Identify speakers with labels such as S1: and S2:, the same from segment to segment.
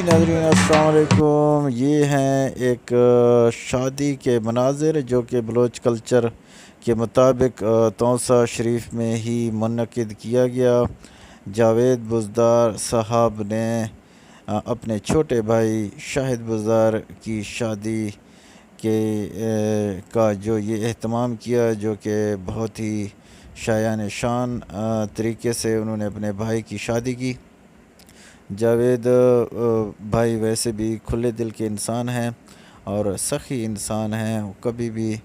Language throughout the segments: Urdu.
S1: ناظرین السلام علیکم. یہ ہیں ایک شادی کے مناظر جو کہ بلوچ کلچر کے مطابق taunsa شریف میں ہی منعقد کیا گیا. جاوید بزدار صاحب نے اپنے چھوٹے بھائی شاہد بزدار کی شادی کا جو یہ اہتمام کیا، جو کہ بہت ہی شایان شان طریقے سے انہوں نے اپنے بھائی کی شادی کی. جاوید بھائی ویسے بھی کھلے دل کے انسان ہیں اور سخی انسان ہیں. کبھی بھی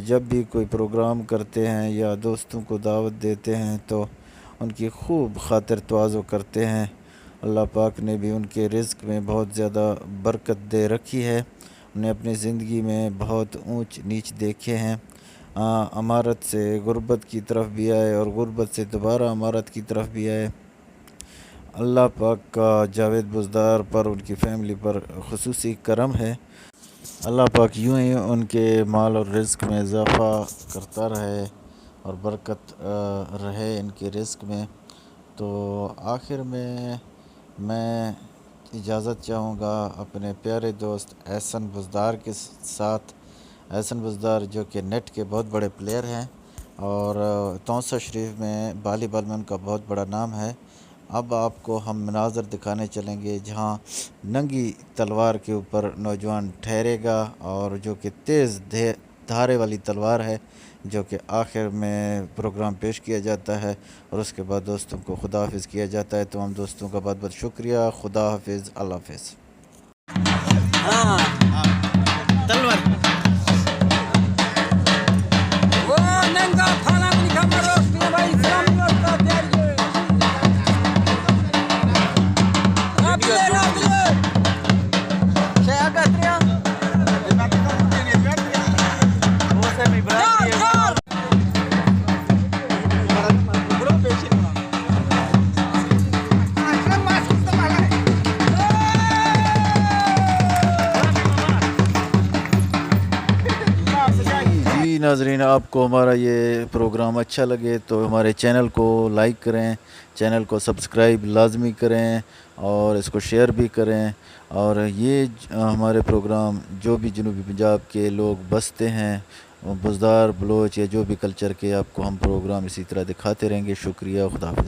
S1: جب بھی کوئی پروگرام کرتے ہیں یا دوستوں کو دعوت دیتے ہیں تو ان کی خوب خاطر تواضع کرتے ہیں. اللہ پاک نے بھی ان کے رزق میں بہت زیادہ برکت دے رکھی ہے. انہیں اپنی زندگی میں بہت اونچ نیچ دیکھے ہیں. امارت سے غربت کی طرف بھی آئے اور غربت سے دوبارہ امارت کی طرف بھی آئے. اللہ پاک کا جاوید بزدار پر، ان کی فیملی پر خصوصی کرم ہے. اللہ پاک یوں ہی ان کے مال اور رزق میں اضافہ کرتا رہے اور برکت رہے ان کے رزق میں. تو آخر میں اجازت چاہوں گا اپنے پیارے دوست احسن بزدار کے ساتھ. احسن بزدار جو کہ نیٹ کے بہت بڑے پلیئر ہیں اور taunsa شریف میں والی بال میں ان کا بہت بڑا نام ہے. اب آپ کو ہم مناظر دکھانے چلیں گے جہاں ننگی تلوار کے اوپر نوجوان ٹھہرے گا، اور جو کہ تیز دھارے والی تلوار ہے، جو کہ آخر میں پروگرام پیش کیا جاتا ہے اور اس کے بعد دوستوں کو خدا حافظ کیا جاتا ہے. تمام دوستوں کا بہت بہت شکریہ. خدا حافظ. اللہ حافظ. تلوار ناظرین، آپ کو ہمارا یہ پروگرام اچھا لگے تو ہمارے چینل کو لائک کریں، چینل کو سبسکرائب لازمی کریں اور اس کو شیئر بھی کریں. اور یہ ہمارے پروگرام جو بھی جنوبی پنجاب کے لوگ بستے ہیں، بزدار بلوچ یا جو بھی کلچر کے، آپ کو ہم پروگرام اسی طرح دکھاتے رہیں گے. شکریہ. خدا حافظ.